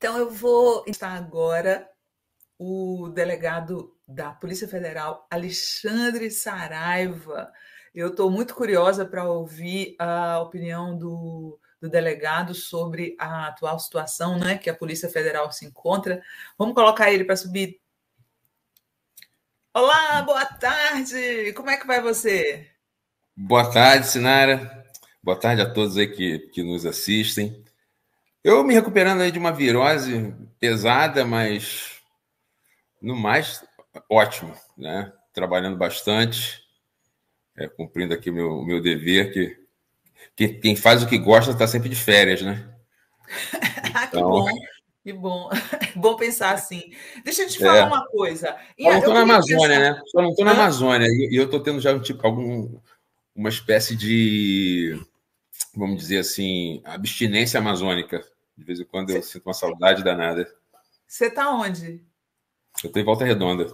Então, eu vou estar agora o delegado da Polícia Federal, Alexandre Saraiva. Eu estou muito curiosa para ouvir a opinião do delegado sobre a atual situação, né, que a Polícia Federal se encontra. Vamos colocar ele para subir. Olá, boa tarde! Como é que vai você? Boa tarde, Sinara. Boa tarde a todos aí que nos assistem. Eu me recuperando aí de uma virose pesada, mas no mais, ótimo, né? Trabalhando bastante, cumprindo aqui meu dever, que quem faz o que gosta está sempre de férias, né? Ah, que Então, bom, que bom. É bom pensar assim. Deixa eu te falar é. uma coisa. Só não Eu estou na queria Amazônia, começar. né? Só não estou na Hã? Amazônia. E eu estou tendo já uma espécie de, vamos dizer assim, abstinência amazônica. De vez em quando eu sinto uma saudade danada. Você está onde? Eu estou em Volta Redonda,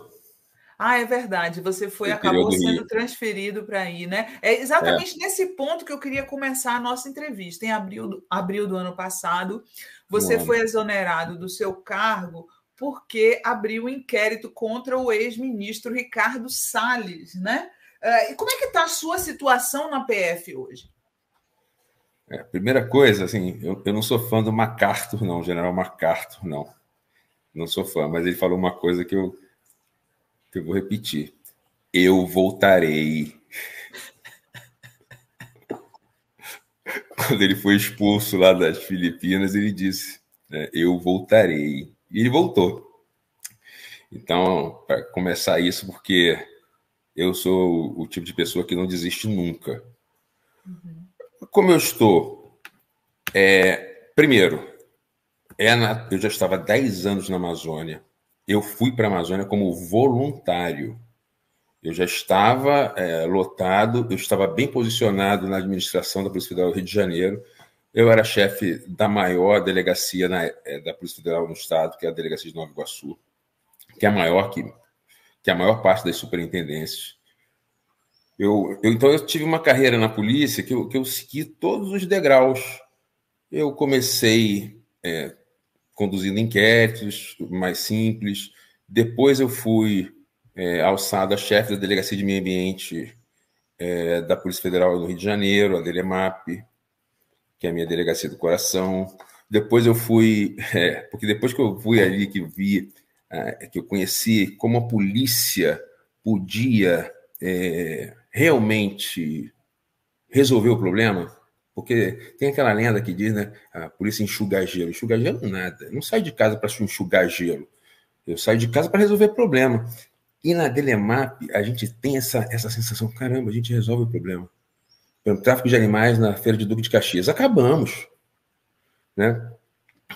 Ah, é verdade. Você no interior acabou do sendo Rio. transferido para aí, né? É É, exatamente nesse ponto que eu queria começar a nossa entrevista. Em abril do ano passado, um você ano. foi exonerado do seu cargo porque abriu um inquérito contra o ex-ministro Ricardo Salles, né? E como é que está a sua situação na PF hoje? Primeira coisa, assim, eu não sou fã do MacArthur, não, General MacArthur, não. Não sou fã, mas ele falou uma coisa que eu vou repetir. Eu voltarei. Quando ele foi expulso lá das Filipinas, ele disse, né, eu voltarei. E ele voltou. Então, para começar isso, porque eu sou o tipo de pessoa que não desiste nunca. Uhum. Como eu estou? Primeiro, eu já estava 10 anos na Amazônia. Eu fui para a Amazônia como voluntário. Eu já estava lotado, eu estava bem posicionado na administração da Polícia Federal do Rio de Janeiro. Eu era chefe da maior delegacia da Polícia Federal no estado, que é a Delegacia de Nova Iguaçu, que é a maior, que é a maior parte das superintendências. Então, eu tive uma carreira na polícia que eu segui todos os degraus. Eu comecei conduzindo inquéritos mais simples. Depois eu fui alçado a chefe da Delegacia de Meio Ambiente da Polícia Federal do Rio de Janeiro, a DELEMAP, que é a minha delegacia do coração. Depois eu fui, porque depois que eu fui ali, que vi, que eu conheci como a polícia podia realmente resolver o problema, porque tem aquela lenda que diz, né, a polícia enxuga gelo. Enxuga gelo nada. Eu não saio de casa para enxugar gelo. Eu saio de casa para resolver problema. E na Delemap, a gente tem essa sensação, caramba, a gente resolve o problema. Pelo tráfico de animais na Feira de Duque de Caxias. Acabamos. Né?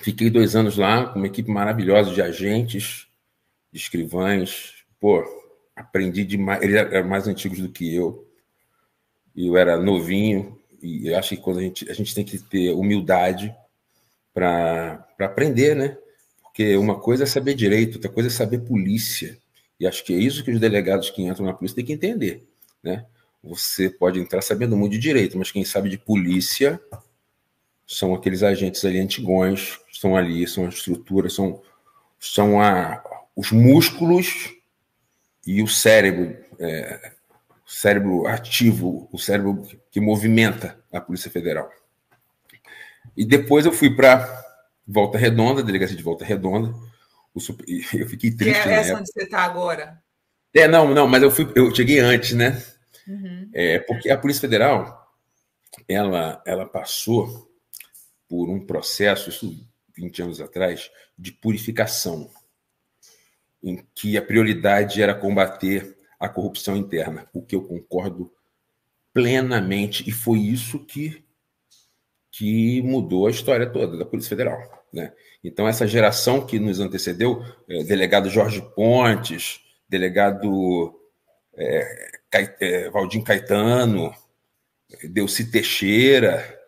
Fiquei 2 anos lá com uma equipe maravilhosa de agentes, de escrivães. Pô, aprendi demais. Eles eram mais antigos do que eu. E eu era novinho. E eu acho que quando a gente tem que ter humildade para aprender, né? Porque uma coisa é saber direito, outra coisa é saber polícia. E acho que é isso que os delegados que entram na polícia têm que entender, né? Você pode entrar sabendo muito de direito, mas quem sabe de polícia são aqueles agentes ali antigões, que estão ali, são a estrutura, são os músculos e o cérebro ativo, o cérebro que movimenta a Polícia Federal. E depois eu fui para Volta Redonda, delegacia de Volta Redonda. Eu fiquei Que triste é na essa época. onde você está agora? Não, mas eu cheguei antes, né? Uhum. Porque a Polícia Federal, ela passou por um processo, isso 20 anos atrás, de purificação, em que a prioridade era combater a corrupção interna, o que eu concordo plenamente, e foi isso que mudou a história toda da Polícia Federal. Né? Então, essa geração que nos antecedeu, delegado Jorge Pontes, delegado Valdir Caetano, Delci Teixeira,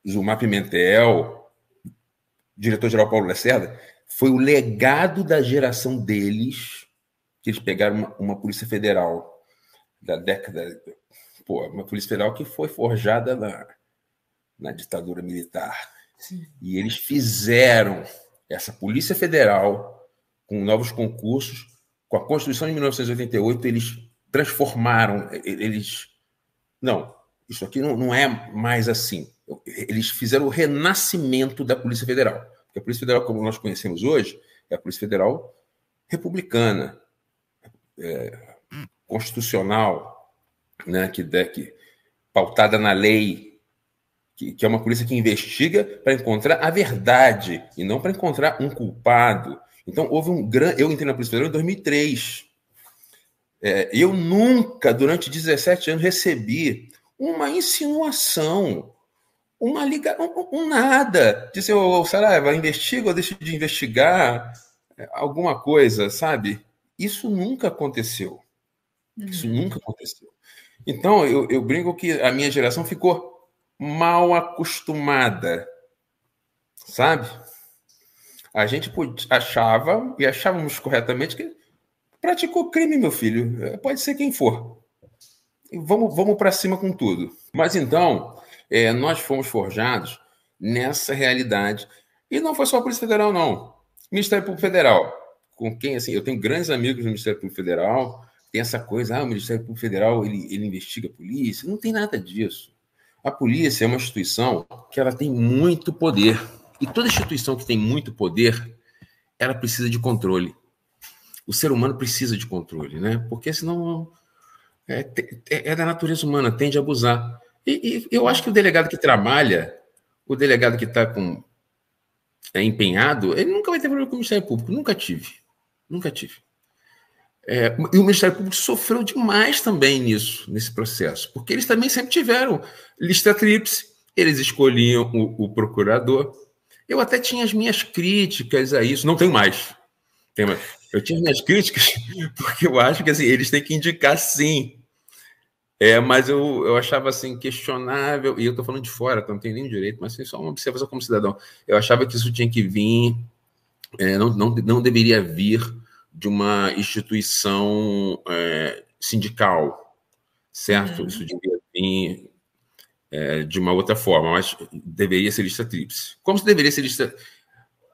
Gilmar Pimentel, diretor-geral Paulo Lacerda, foi o legado da geração deles, que eles pegaram uma Polícia Federal da década. Pô, uma Polícia Federal que foi forjada na ditadura militar. Sim. E eles fizeram essa Polícia Federal com novos concursos, com a Constituição de 1988, eles transformaram, eles... Não, isso aqui não é mais assim. Eles fizeram o renascimento da Polícia Federal. Porque a Polícia Federal, como nós conhecemos hoje, é a Polícia Federal republicana, constitucional, né, que pautada na lei, que é uma polícia que investiga para encontrar a verdade e não para encontrar um culpado. Então, houve um grande... Eu entrei na Polícia Federal em 2003. Eu nunca, durante 17 anos, recebi uma insinuação, uma ligação, nada. Dizer, Saraiva, investiga ou deixa de investigar alguma coisa, sabe? Isso nunca aconteceu. Isso nunca aconteceu. Então, eu brinco que a minha geração ficou mal acostumada, sabe? A gente achava, e achávamos corretamente, que praticou crime, meu filho. Pode ser quem for. Vamos para cima com tudo. Mas então, nós fomos forjados nessa realidade. E não foi só a Polícia Federal, não. Ministério Público Federal, com quem, assim, eu tenho grandes amigos no Ministério Público Federal, tem essa coisa, o Ministério Público Federal, ele investiga a polícia. Não tem nada disso. A polícia é uma instituição que ela tem muito poder. E toda instituição que tem muito poder, ela precisa de controle. O ser humano precisa de controle, né? Porque senão é da natureza humana, tende a abusar. E eu acho que o delegado que trabalha, o delegado que está empenhado, ele nunca vai ter problema com o Ministério Público. Nunca tive. Nunca tive. E o Ministério Público sofreu demais também nesse processo, porque eles também sempre tiveram lista tríplice, eles escolhiam o procurador. Eu até tinha as minhas críticas a isso, não tenho mais. Eu tinha as minhas críticas, porque eu acho que assim, eles têm que indicar sim. Mas eu achava assim, questionável, e eu estou falando de fora, então não tenho nenhum direito, mas assim, só uma observação como cidadão. Eu achava que isso tinha que vir, não deveria vir de uma instituição sindical, certo? Isso deveria vir de uma outra forma, mas deveria ser lista tríplice. Como se deveria ser lista...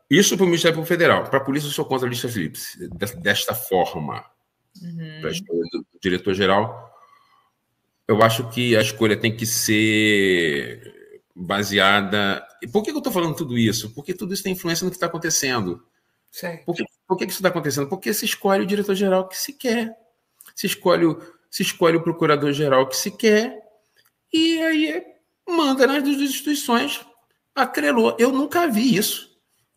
Isso para o Ministério Público Federal. Para a polícia, eu sou contra a lista tríplice, desta forma. Para a escolha do diretor-geral, eu acho que a escolha tem que ser baseada... Por que eu estou falando tudo isso? Porque tudo isso tem influência no que está acontecendo. Por que isso está acontecendo? Porque se escolhe o diretor-geral que se quer. Se escolhe o procurador-geral que se quer. E aí manda nas duas instituições. Atrelou. Eu nunca vi isso.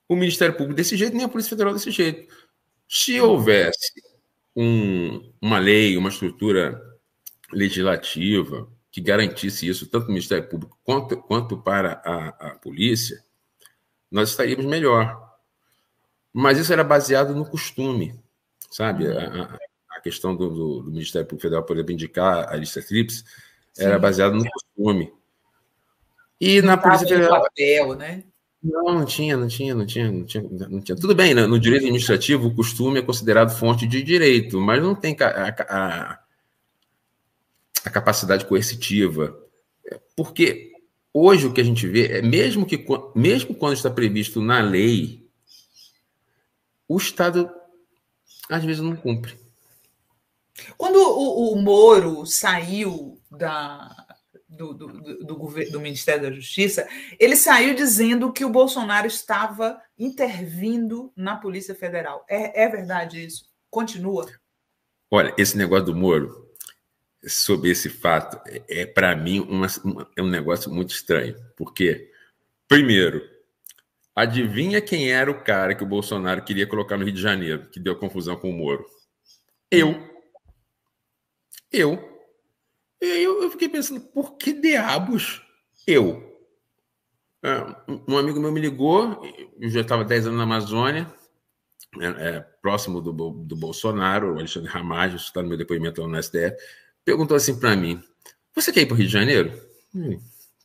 O Ministério Público desse jeito, nem a Polícia Federal desse jeito. Se houvesse uma lei, uma estrutura legislativa que garantisse isso, tanto no Ministério Público quanto para a polícia, nós estaríamos melhor. Mas isso era baseado no costume, sabe? A questão do Ministério Público Federal, por exemplo, indicar a lista tríplice, era baseado no costume. E na Polícia Federal... papel, né? Não tinha. Tudo bem, no direito administrativo, o costume é considerado fonte de direito, mas não tem a capacidade coercitiva. Porque hoje o que a gente vê é, mesmo quando está previsto na lei, o Estado às vezes não cumpre. Quando o Moro saiu do Ministério da Justiça, ele saiu dizendo que o Bolsonaro estava intervindo na Polícia Federal. É verdade isso? Continua? Olha, esse negócio do Moro, sobre esse fato, para mim um negócio muito estranho. Porque, primeiro, adivinha quem era o cara que o Bolsonaro queria colocar no Rio de Janeiro, que deu confusão com o Moro? Eu. E aí eu fiquei pensando, por que diabos eu? Um amigo meu me ligou, eu já estava 10 anos na Amazônia, próximo do Bolsonaro, o Alexandre Ramagem, isso está no meu depoimento lá no STF, perguntou assim para mim, você quer ir para o Rio de Janeiro?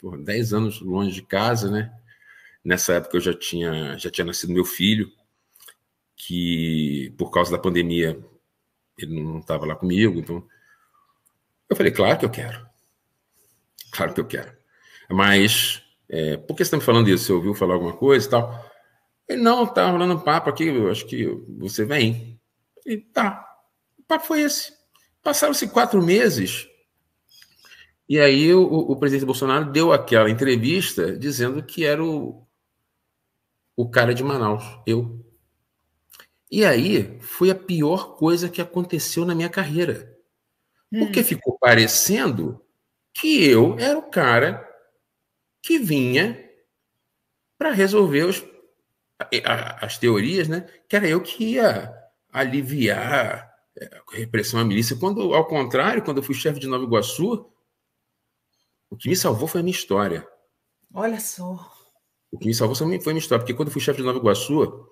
10 anos longe de casa, né? Nessa época eu já tinha nascido meu filho, que por causa da pandemia ele não estava lá comigo, então eu falei, claro que eu quero. Claro que eu quero. Mas Por que você está me falando isso? Você ouviu falar alguma coisa e tal? Ele, não, tá rolando um papo aqui, eu acho que você vem. E tá, o papo foi esse. Passaram-se 4 meses, e aí o presidente Bolsonaro deu aquela entrevista dizendo que era o cara de Manaus, eu. E aí foi a pior coisa que aconteceu na minha carreira. Porque Hum. ficou parecendo que eu era o cara que vinha para resolver as teorias, né? Que era eu que ia aliviar a repressão à milícia. Quando, ao contrário, quando eu fui chefe de Nova Iguaçu, o que me salvou foi a minha história. Olha só. O que me salvou foi a minha história, porque quando eu fui chefe de Nova Iguaçu,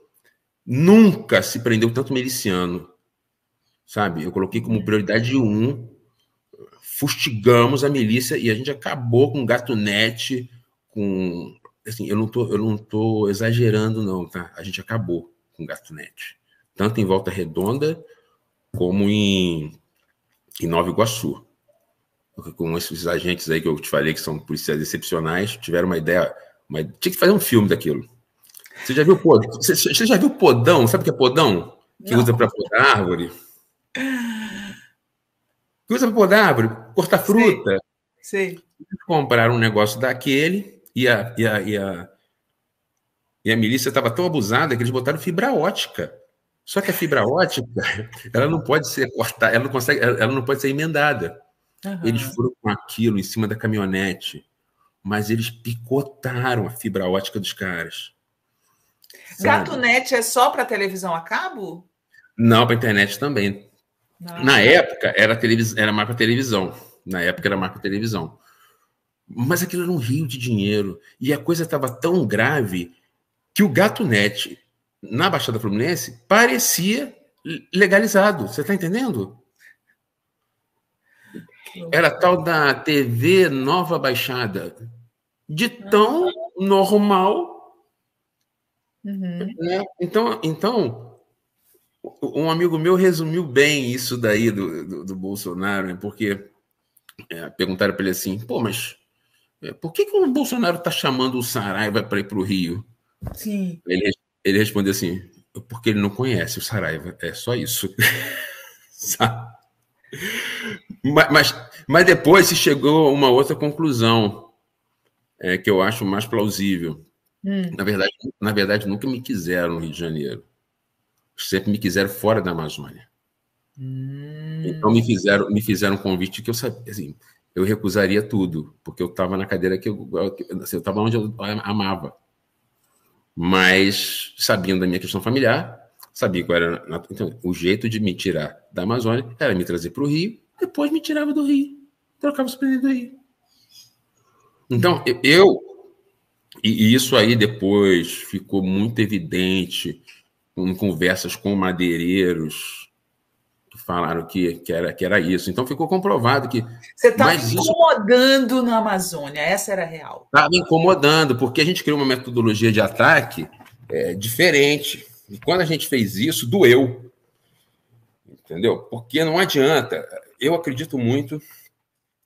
nunca se prendeu tanto miliciano, sabe? Eu coloquei como prioridade um, fustigamos a milícia e a gente acabou com gatunete, com... Assim, eu não tô exagerando, não, tá? A gente acabou com gatunete. Tanto em Volta Redonda, como em Nova Iguaçu. Com esses agentes aí que eu te falei, que são policiais excepcionais, tiveram uma ideia. Tinha que fazer um filme daquilo. Você já viu Você já viu podão? Sabe o que é podão? Que usa Não. para podar árvore? Que usa para podar árvore, cortar Sei, fruta. sei. Compraram um negócio daquele e a milícia estava tão abusada que eles botaram fibra ótica. Só que a fibra ótica, ela não pode ser cortada, ela não pode ser emendada. Eles Aham. foram com aquilo em cima da caminhonete, mas eles picotaram a fibra ótica dos caras, sabe? Gatunete é só para televisão a cabo? Não, para internet também. Na Ah, época era marca televisão. Na época era marca televisão. Mas aquilo era um rio de dinheiro. E a coisa estava tão grave que o Gatunete, na Baixada Fluminense, parecia legalizado. Você está entendendo? que Era loucura. tal da TV Nova Baixada. De tão normal, Uhum. né? Então, um amigo meu resumiu bem isso daí do Bolsonaro, né? Porque perguntaram para ele assim, pô, mas por que o Bolsonaro está chamando o Saraiva para ir para o Rio? Sim. Ele respondeu assim, porque ele não conhece o Saraiva, é só isso. mas depois se chegou a uma outra conclusão, que eu acho mais plausível. Hum. Na verdade, nunca me quiseram no Rio de Janeiro. Sempre me quiseram fora da Amazônia. Então Hum. me fizeram um convite que eu sabia, assim, eu recusaria tudo, porque eu estava na cadeira eu estava onde eu amava. Mas sabendo da minha questão familiar, sabia qual era então, o jeito de me tirar da Amazônia era me trazer para o Rio, depois me tirava do Rio, trocava os presidentes do Rio. Então, e isso aí depois ficou muito evidente em conversas com madeireiros que falaram que era isso. Então ficou comprovado que. Você estava Mas isso incomodando na Amazônia, essa era a real. estava incomodando, porque a gente criou uma metodologia de ataque diferente. E quando a gente fez isso, doeu. Entendeu? Porque não adianta. Eu acredito muito,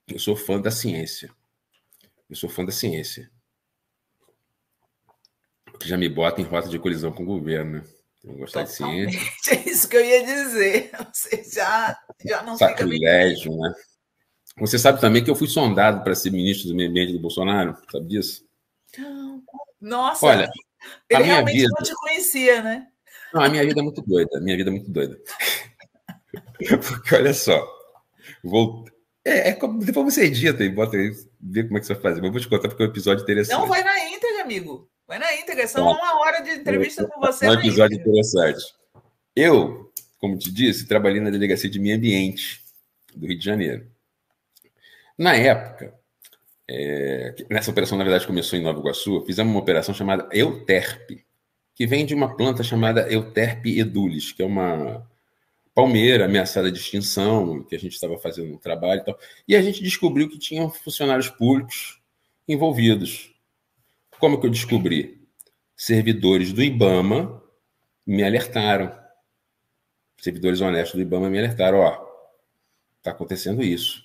eu sou fã da ciência. Eu sou fã da ciência. Que já me bota em rota de colisão com o governo, né? Eu gostar de Totalmente. ciência. É isso que eu ia dizer. Você já não fica mentindo. Sacrilégio, né? Você sabe também que eu fui sondado para ser ministro do meio ambiente do Bolsonaro? Sabe disso? Nossa, Olha, a ele minha realmente vida. não te conhecia, né? Não, a minha vida é muito doida. A minha vida é muito doida. Porque olha só. Vou, depois você edita e bota aí, vê como é que você vai fazer. Mas eu vou te contar porque é um episódio Não, vai interessante. na íntegra, amigo. Vai na íntegra. São Tá? 1 hora de entrevista com você Um na episódio íntegra. interessante. Eu, como te disse, trabalhei na Delegacia de Meio Ambiente do Rio de Janeiro. Na época, nessa operação, na verdade, começou em Nova Iguaçu, fizemos uma operação chamada Euterpe, que vem de uma planta chamada Euterpe edulis, que é uma palmeira ameaçada de extinção, que a gente estava fazendo um trabalho e tal. E a gente descobriu que tinham funcionários públicos envolvidos. Como que eu descobri? Servidores do IBAMA me alertaram. Servidores honestos do IBAMA me alertaram, está acontecendo isso.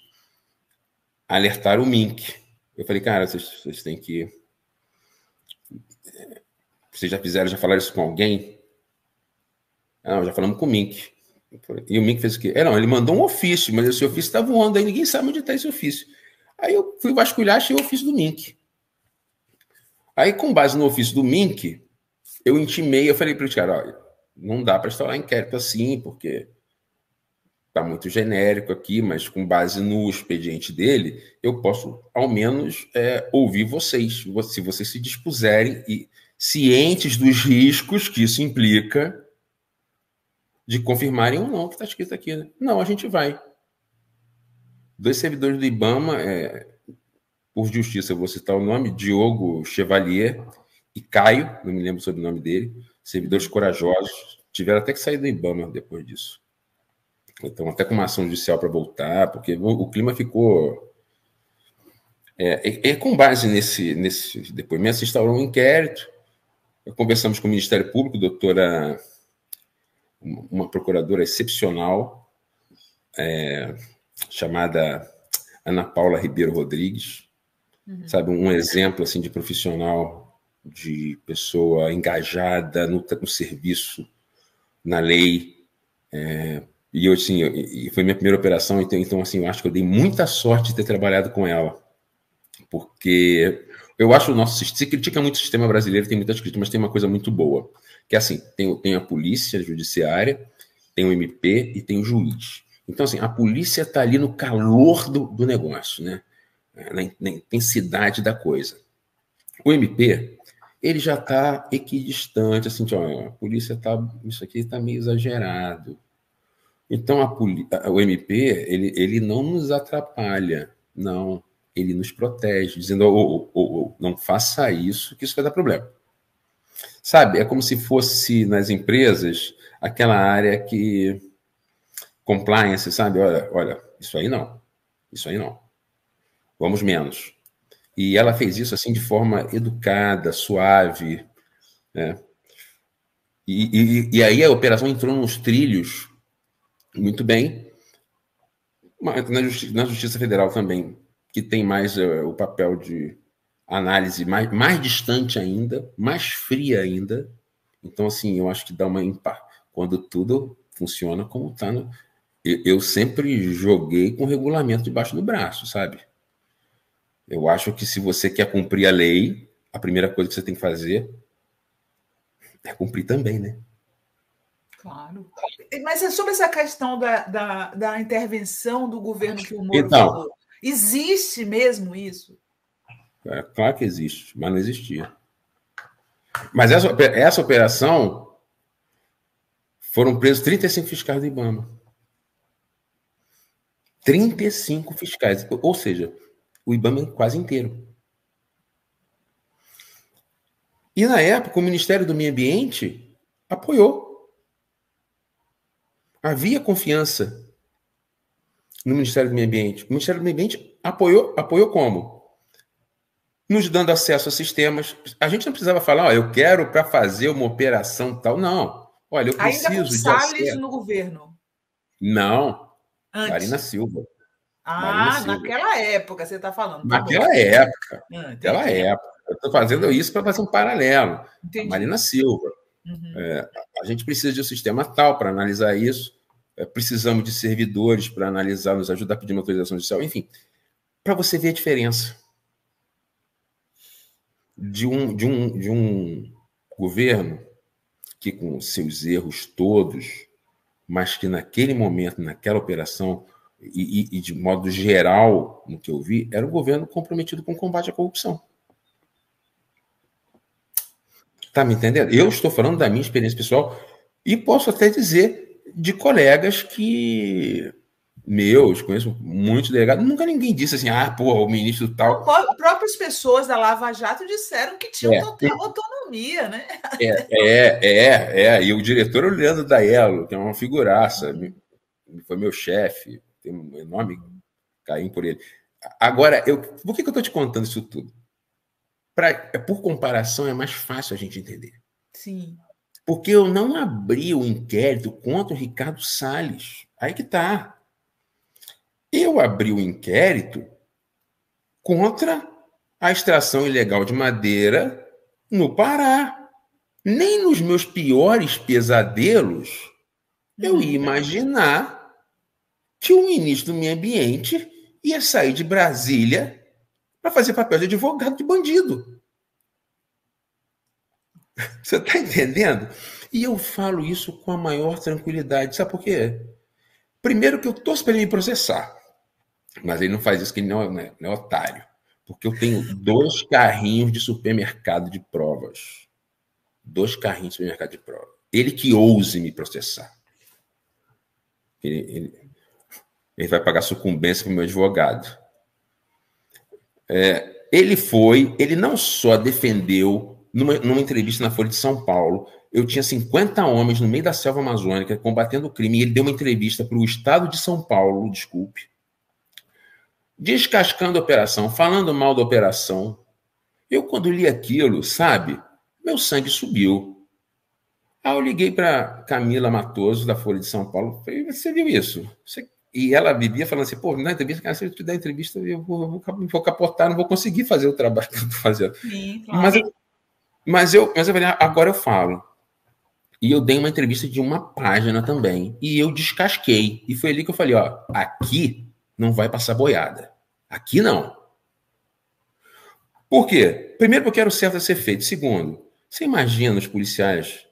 Alertaram o MINC. Eu falei, cara, vocês têm que Vocês já falaram isso com alguém? Ah, não, já falamos com o Mink. E o Mink fez o quê? Não, ele mandou um ofício, mas esse ofício está voando aí, ninguém sabe onde está esse ofício. Aí eu fui vasculhar, achei o ofício do Mink. Aí, com base no ofício do Mink, eu intimei, eu falei para os caras, olha, não dá para instaurar inquérito assim, porque está muito genérico aqui, mas com base no expediente dele, eu posso, ao menos, ouvir vocês, se vocês se dispuserem e cientes dos riscos que isso implica, de confirmarem ou não o que está escrito aqui. Né? Não, a gente vai. 2 servidores do IBAMA, por justiça, eu vou citar o nome, Diogo Chevalier e Caio, não me lembro sobre o nome dele, servidores corajosos, tiveram até que sair do IBAMA depois disso. Então, até com uma ação judicial para voltar, porque o clima ficou... com base nesse depoimento, se instaurou um inquérito, conversamos com o Ministério Público, doutora... uma procuradora excepcional, chamada Ana Paula Ribeiro Rodrigues, sabe, um exemplo assim de profissional, de pessoa engajada no serviço, na lei, e eu assim, e foi minha primeira operação, então assim, eu acho que eu dei muita sorte de ter trabalhado com ela, porque eu acho o nosso sistema, se critica muito o sistema brasileiro, tem muitas críticas, mas tem uma coisa muito boa, que é assim, tem a polícia judiciária, tem o MP e tem o juiz. Então, assim, a polícia está ali no calor do negócio, né? Na intensidade da coisa. O MP, ele já está equidistante, assim, ó, a polícia está, isso aqui está meio exagerado. Então, o MP, ele não nos atrapalha, não, ele nos protege, dizendo, não faça isso, que isso vai dar problema. Sabe, é como se fosse nas empresas aquela área que compliance, sabe? Olha, isso aí não, vamos menos. E ela fez isso assim de forma educada, suave, né? E aí a operação entrou nos trilhos muito bem, na Justiça Federal também, que tem mais o papel de análise mais distante ainda, mais fria ainda. Então, assim, eu acho que dá uma impar. Quando tudo funciona como está. Eu sempre joguei com o regulamento debaixo do braço, sabe? Eu acho que se você quer cumprir a lei, a primeira coisa que você tem que fazer é cumprir também, né? Claro. Mas é sobre essa questão da intervenção do governo que o Moro Então, falou. Existe mesmo isso? Claro que existe, mas não existia. Mas essa operação foram presos 35 fiscais do IBAMA. 35 fiscais. Ou seja, o IBAMA quase inteiro. E na época, o Ministério do Meio Ambiente apoiou. Havia confiança no Ministério do Meio Ambiente. O Ministério do Meio Ambiente apoiou como? Nos dando acesso a sistemas. A gente não precisava falar, eu quero para fazer uma operação tal. Não. Olha, eu Ainda com preciso de Salles acesso. no governo? Não. Antes. Marina Silva. Naquela época você está falando. Tá Naquela bom. época. Naquela época. Eu estou fazendo isso para fazer um paralelo. Entendi. A Marina Silva. A gente precisa de um sistema tal para analisar isso. Precisamos de servidores para analisar, nos ajudar a pedir uma autorização judicial. Enfim, para você ver a diferença de um governo que, com seus erros todos, mas que naquele momento, naquela operação, e de modo geral, no que eu vi, era um governo comprometido com o combate à corrupção. Tá me entendendo? Eu estou falando da minha experiência pessoal e posso até dizer de colegas que conheço muitos delegados, nunca ninguém disse assim, o ministro tal... Próprias pessoas da Lava Jato disseram que tinham total autonomia, né? E o diretor é o Leandro Daello, que é uma figuraça, foi meu chefe, tem um enorme carinho por ele. Agora, por que eu estou te contando isso tudo? Por comparação, é mais fácil a gente entender. Sim. Porque eu não abri o inquérito contra o Ricardo Salles. Aí que tá. Eu abri o inquérito contra a extração ilegal de madeira no Pará. Nem nos meus piores pesadelos eu ia imaginar que o ministro do Meio Ambiente ia sair de Brasília para fazer papel de advogado de bandido. Você está entendendo? E eu falo isso com a maior tranquilidade. Sabe por quê? Primeiro que eu torço para ele me processar. Mas ele não faz isso, que ele não é otário. Porque eu tenho 2 carrinhos de supermercado de provas. 2 carrinhos de supermercado de prova. Ele que ouse me processar. Ele vai pagar sucumbência para o meu advogado. Ele não só defendeu, numa entrevista na Folha de São Paulo, eu tinha 50 homens no meio da selva amazônica combatendo o crime, e ele deu uma entrevista para o Estado de São Paulo, desculpe, descascando a operação, falando mal da operação. Eu, quando li aquilo, sabe, meu sangue subiu. Aí eu liguei para Camila Matoso, da Folha de São Paulo, falei, você viu isso? E ela vivia falando assim, pô, na entrevista, cara, se eu te der entrevista, eu vou capotar, não vou conseguir fazer o trabalho que eu estou fazendo. Sim, claro. Mas eu falei, agora eu falo. E eu dei uma entrevista de 1 página também. E eu descasquei. E foi ali que eu falei, ó, aqui não vai passar boiada. Aqui não. Por quê? Primeiro, porque era o certo a ser feito. Segundo, você imagina os policiais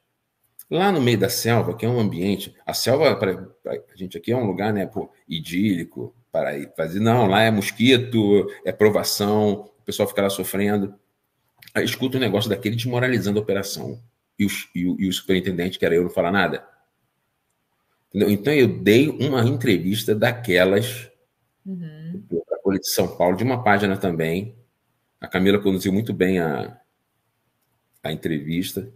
lá no meio da selva, que é um ambiente... A selva, para a gente aqui, é um lugar, né, pô, idílico, para ir fazer... Não, lá é mosquito, é provação, o pessoal fica lá sofrendo. Aí escuta um negócio daquele desmoralizando a operação. E o superintendente, que era eu, não falar nada. Entendeu? Então, eu dei uma entrevista daquelas para a Folha de São Paulo, de 1 página também. A Camila conduziu muito bem a entrevista.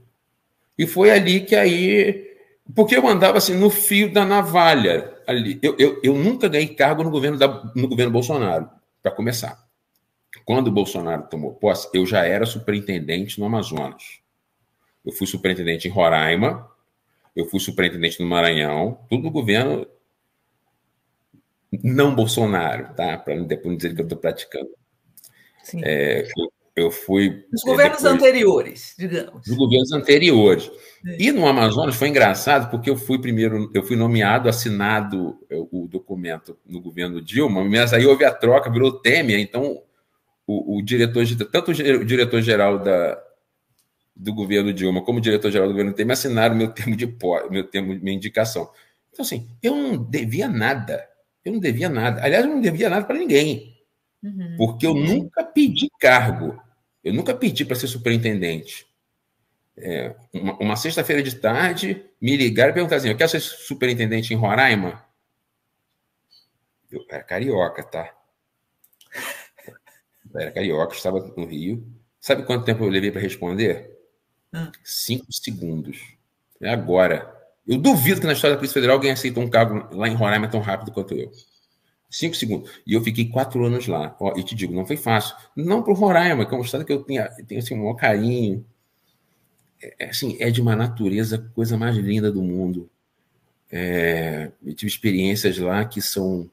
E foi ali que aí... Porque eu andava assim, no fio da navalha. Ali. Eu nunca ganhei cargo no governo Bolsonaro, para começar. Quando o Bolsonaro tomou posse, eu já era superintendente no Amazonas. Eu fui superintendente em Roraima, eu fui superintendente no Maranhão, tudo do governo não Bolsonaro, tá? Para depois não dizer que eu estou praticando. Sim. Eu fui... Os governos anteriores, digamos. Os governos anteriores. E no Amazonas foi engraçado, porque eu fui nomeado, assinado o documento no governo Dilma, mas aí houve a troca, virou Temer, então tanto o diretor-geral do governo Dilma como o diretor-geral do governo Temer assinaram minha indicação. Então, assim, eu não devia nada. Aliás, eu não devia nada para ninguém. Porque eu nunca pedi cargo. Eu nunca pedi para ser superintendente. Uma sexta-feira de tarde, me ligaram e perguntaram assim, eu quero ser superintendente em Roraima? Eu era carioca, tá? Eu era carioca, estava no Rio. Sabe quanto tempo eu levei para responder? 5 segundos. É agora. Eu duvido que na história da Polícia Federal alguém aceitou um cargo lá em Roraima tão rápido quanto eu. 5 segundos. E eu fiquei 4 anos lá. Ó, e te digo, não foi fácil. Não para o Roraima, que é um estado que eu tenho assim, um maior carinho. Assim, é de uma natureza, coisa mais linda do mundo. Eu tive experiências lá que são...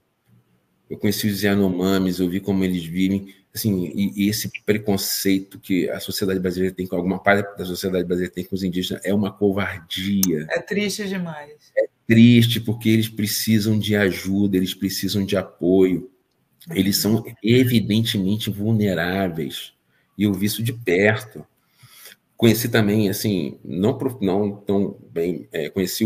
Eu conheci os Yanomamis, eu vi como eles vivem, assim, e esse preconceito que a sociedade brasileira tem, com alguma parte da sociedade brasileira tem com os indígenas, é uma covardia. É triste demais. É triste, porque eles precisam de ajuda, eles precisam de apoio, eles são evidentemente vulneráveis, e eu vi isso de perto. Conheci também, assim, não tão bem, conheci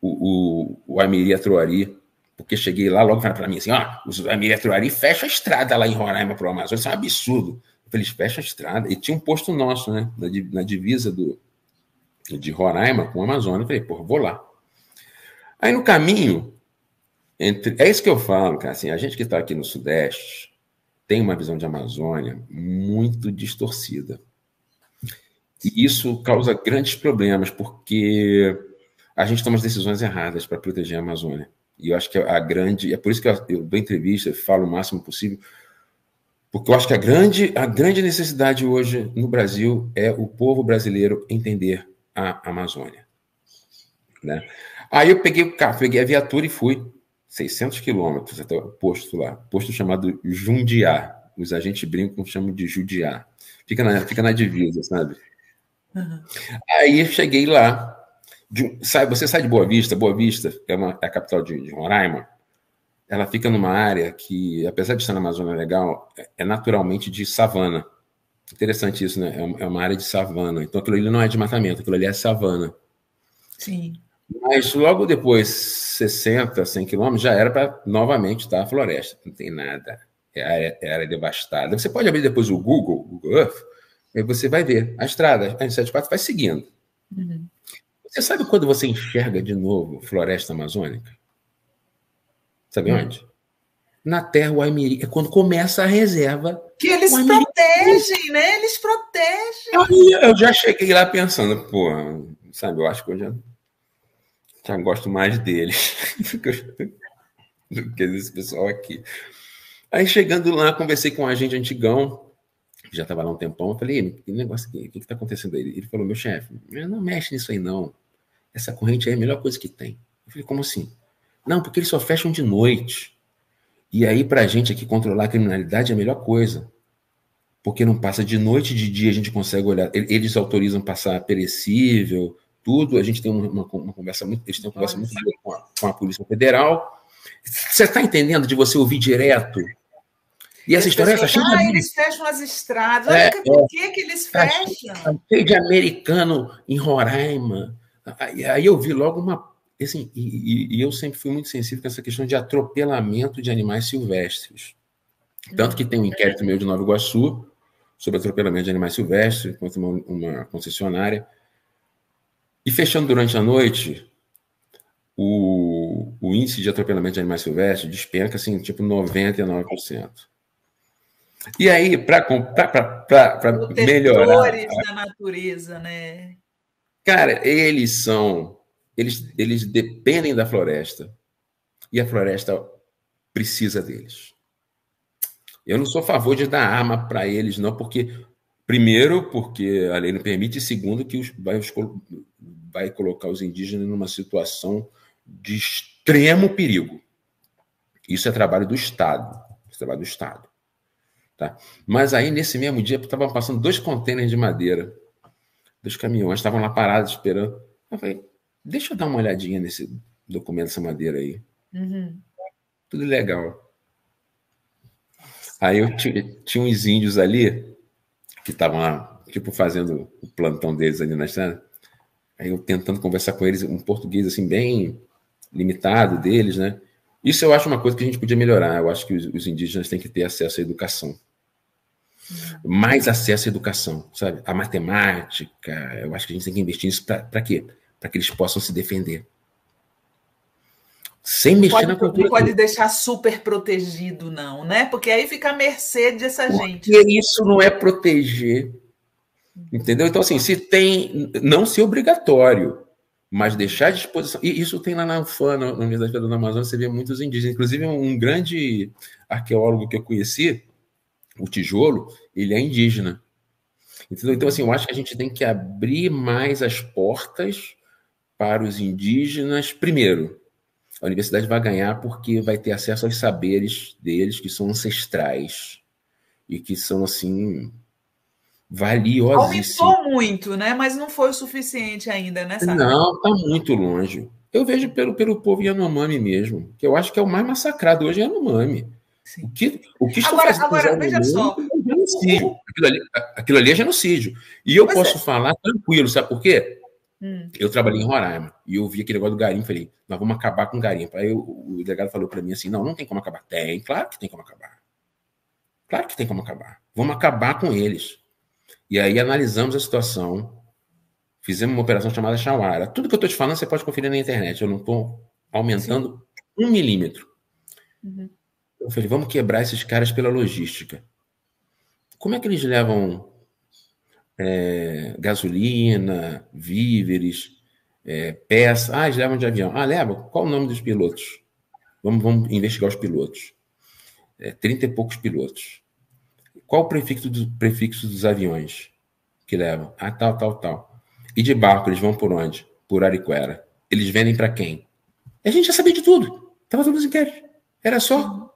o Amiri Atroari, porque cheguei lá, logo falaram para mim assim, o Amiri Atroari fecha a estrada lá em Roraima para o Amazonas, isso é um absurdo. Eu falei, eles fecham a estrada, e tinha um posto nosso, né, na divisa de Roraima com o Amazonas, eu falei, pô, vou lá. Aí no caminho, é isso que eu falo, cara, assim, a gente que está aqui no Sudeste tem uma visão de Amazônia muito distorcida. E isso causa grandes problemas, porque a gente toma as decisões erradas para proteger a Amazônia. E eu acho que é por isso que eu dou entrevista, falo o máximo possível, porque eu acho que a grande necessidade hoje no Brasil é o povo brasileiro entender a Amazônia. Né? Aí eu peguei o carro, peguei a viatura e fui 600 quilômetros até o posto lá, posto chamado Jundiá. Os agentes brincam, chamam de Judiá. Fica na divisa, sabe? Uhum. Aí eu cheguei lá. Você sai de Boa Vista, Boa Vista é a capital de Roraima. Ela fica numa área que, apesar de estar na Amazônia legal, é naturalmente de savana. Interessante isso, né? É uma área de savana. Então aquilo ali não é de matamento, aquilo ali é savana. Sim. Mas logo depois, 60, 100 quilômetros, já era para novamente estar a floresta. Não tem nada. É área devastada. Você pode abrir depois o Google Earth, e você vai ver a estrada, a 174 vai seguindo. Uhum. Você sabe quando você enxerga de novo floresta amazônica? Sabe onde? Na terra Uaimirim. É quando começa a reserva. Que eles Uaimirim. protegem, né? Eles protegem. Eu já cheguei lá pensando, pô, sabe, eu acho que eu já gosto mais deles do que desse pessoal aqui. Aí chegando lá, conversei com um agente antigão, que já estava lá um tempão, eu falei, que negócio aqui, o que está acontecendo aí? Ele falou, meu chefe, não mexe nisso aí não, essa corrente aí é a melhor coisa que tem. Eu falei, como assim? Não, porque eles só fecham de noite. E aí, pra gente aqui controlar a criminalidade é a melhor coisa. Porque não passa de noite e de dia, a gente consegue olhar. Eles autorizam passar perecível, tudo. A gente tem uma conversa muito. Eles têm uma conversa muito boa com a Polícia Federal. Você está entendendo de você ouvir direto? E essa história pessoas, cheia de eles fecham as estradas. Olha, por que eles fecham? cheio de americano em Roraima. Aí eu vi logo uma. Assim, e eu sempre fui muito sensível com essa questão de atropelamento de animais silvestres. Tanto que tem um inquérito meu de Nova Iguaçu sobre atropelamento de animais silvestres contra uma concessionária. E fechando durante a noite, o índice de atropelamento de animais silvestres despenca assim, tipo 99%. E aí, para melhorar. Da natureza, né? Cara, eles dependem da floresta. E a floresta precisa deles. Eu não sou a favor de dar arma para eles, não, primeiro, porque a lei não permite, e segundo, que vai colocar os indígenas numa situação de extremo perigo. Isso é trabalho do Estado. Isso é trabalho do Estado. Tá? Mas aí, nesse mesmo dia, estavam passando 2 contêineres de madeira. 2 caminhões, estavam lá parados esperando. Eu falei, deixa eu dar uma olhadinha nesse documento, essa madeira aí. Uhum. Tudo legal. Aí eu tinha uns índios ali que estavam lá, tipo, fazendo o plantão deles ali na estrada. Aí eu tentando conversar com eles, um português assim, bem limitado deles, né? Isso eu acho uma coisa que a gente podia melhorar. Eu acho que os indígenas têm que ter acesso à educação. Mais acesso à educação, sabe? A matemática, eu acho que a gente tem que investir nisso para quê? Para que eles possam se defender. Sem mexer na cultura. Não pode deixar super protegido, não, né? Porque aí fica à mercê dessa gente. Porque isso não é proteger. Entendeu? Então, assim, se tem, não ser obrigatório, mas deixar à disposição. E isso tem lá na UFAM, na Universidade Federal do Amazonas, você vê muitos indígenas. Inclusive, um grande arqueólogo que eu conheci, o Tijolo, ele é indígena. Entendeu? Então, assim, eu acho que a gente tem que abrir mais as portas para os indígenas. Primeiro, a universidade vai ganhar porque vai ter acesso aos saberes deles, que são ancestrais e que são, assim, valiosíssimos. Aumentou muito, né? Mas não foi o suficiente ainda, né, Sara? Não, está muito longe. Eu vejo pelo povo Yanomami mesmo, que eu acho que é o mais massacrado hoje é Yanomami. Sim. O que estão fazendo agora veja só. É genocídio. Aquilo ali é genocídio. E eu posso falar tranquilo, sabe por quê? Eu trabalhei em Roraima e eu vi aquele negócio do garimpo, falei, nós vamos acabar com o garimpo. Aí o delegado falou para mim assim, não tem como acabar. Tem, claro que tem como acabar. Claro que tem como acabar. Vamos acabar com eles. E aí analisamos a situação, fizemos uma operação chamada Chauara. Tudo que eu estou te falando você pode conferir na internet, eu não estou aumentando 1 milímetro. Uhum. Eu falei, vamos quebrar esses caras pela logística. Como é que eles levam gasolina, víveres, peças? Eles levam de avião. Leva. Qual o nome dos pilotos? Vamos investigar os pilotos. 30 e poucos pilotos. Qual o prefixo dos aviões que levam? Tal. E de barco, eles vão por onde? Por Ariquera. Eles vendem para quem? A gente já sabia de tudo. Estava todos os inquéritos. Era só.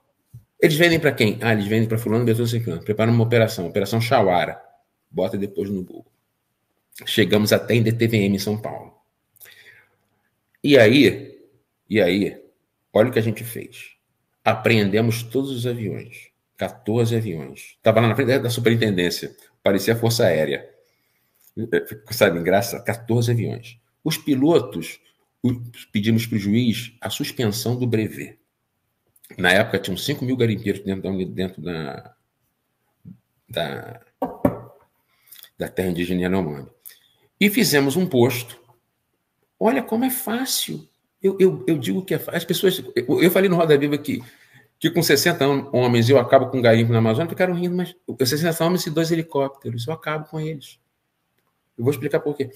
Eles vendem para quem? Eles vendem para fulano, Beltrano, Ciclano. Preparam uma operação Chauara. Bota depois no Google. Chegamos até em DTVM em São Paulo. E aí, olha o que a gente fez. Apreendemos todos os aviões. 14 aviões. Estava lá na frente da superintendência. Parecia a Força Aérea. Sabe, engraçado. 14 aviões. Os pilotos, pedimos para o juiz a suspensão do brevet. Na época, tinham 5 mil garimpeiros dentro da terra indígena Yanomami. E fizemos um posto. Olha como é fácil. Eu digo que é fácil. As pessoas... Eu falei no Roda Viva que com 60 homens eu acabo com um garimpo na Amazônia, ficaram rindo, mas 60 homens e 2 helicópteros, eu acabo com eles. Eu vou explicar por quê.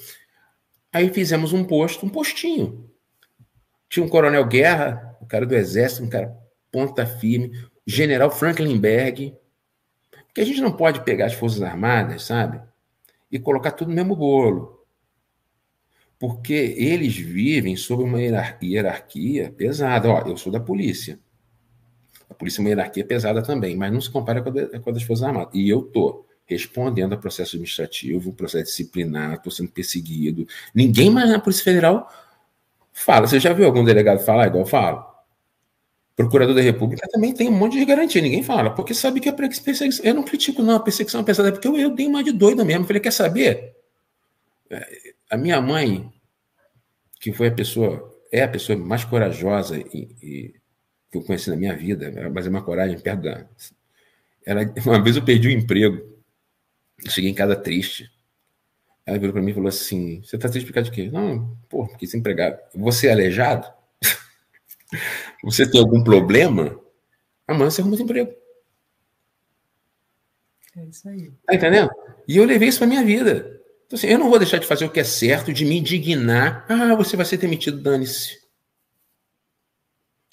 Aí fizemos um postinho. Tinha um coronel Guerra, um cara do Exército, um cara ponta firme, general Franklin Berg, porque a gente não pode pegar as Forças Armadas, sabe, e colocar tudo no mesmo bolo. Porque eles vivem sob uma hierarquia pesada. Ó, eu sou da polícia. A polícia é uma hierarquia pesada também, mas não se compara com a das Forças Armadas. E eu estou respondendo a processo administrativo, processo disciplinar, estou sendo perseguido. Ninguém mais na Polícia Federal fala. Você já viu algum delegado falar igual eu falo? Procurador da República também tem um monte de garantia, ninguém fala, porque sabe que a perseguição... Eu não critico, não, a perseguição é pesada, porque eu dei uma de doida mesmo. Eu falei, quer saber? A minha mãe, que foi é a pessoa mais corajosa que eu conheci na minha vida, mas é uma coragem perto da... Uma vez eu perdi o emprego, eu cheguei em casa triste. Ela virou para mim e falou assim, você tá triste por causa de quê? Não, pô, fiquei desempregado. Você é aleijado? Você tem algum problema? Amanhã você arruma outro emprego. É isso aí. Tá entendendo? E eu levei isso pra minha vida. Então, assim, eu não vou deixar de fazer o que é certo, de me indignar. Ah, você vai ser demitido, dane-se.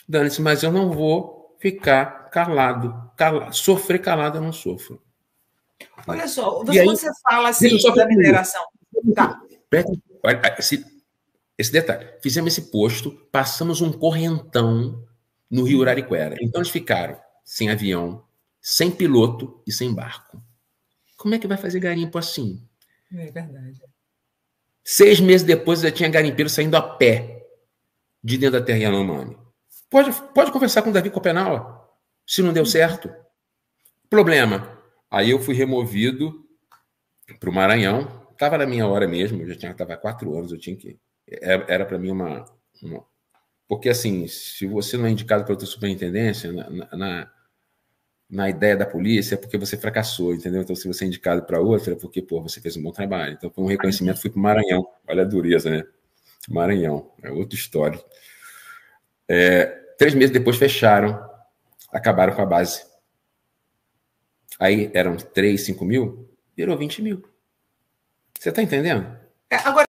Dane-se, mas eu não vou ficar calado. Sofrer calado eu não sofro. Olha só, E aí, você fala assim da mineração. Tá. Olha, esse detalhe. Fizemos esse posto, passamos um correntão no Rio Arariquara. Então eles ficaram sem avião, sem piloto e sem barco. Como é que vai fazer garimpo assim? É verdade. 6 meses depois já tinha garimpeiro saindo a pé de dentro da terra Yanomami. Pode conversar com o Davi Copenau, se não deu certo. Problema. Aí eu fui removido para o Maranhão. Estava na minha hora mesmo, eu já estava há 4 anos, eu tinha que... Era para mim uma... Porque, assim, se você não é indicado para outra superintendência, na ideia da polícia, é porque você fracassou, entendeu? Então, se você é indicado para outra, é porque, pô, você fez um bom trabalho. Então, foi um reconhecimento, fui para o Maranhão. Olha a dureza, né? Maranhão, é outra história. 3 meses depois fecharam, acabaram com a base. Aí eram 3, 5 mil, virou 20 mil. Você está entendendo? Agora,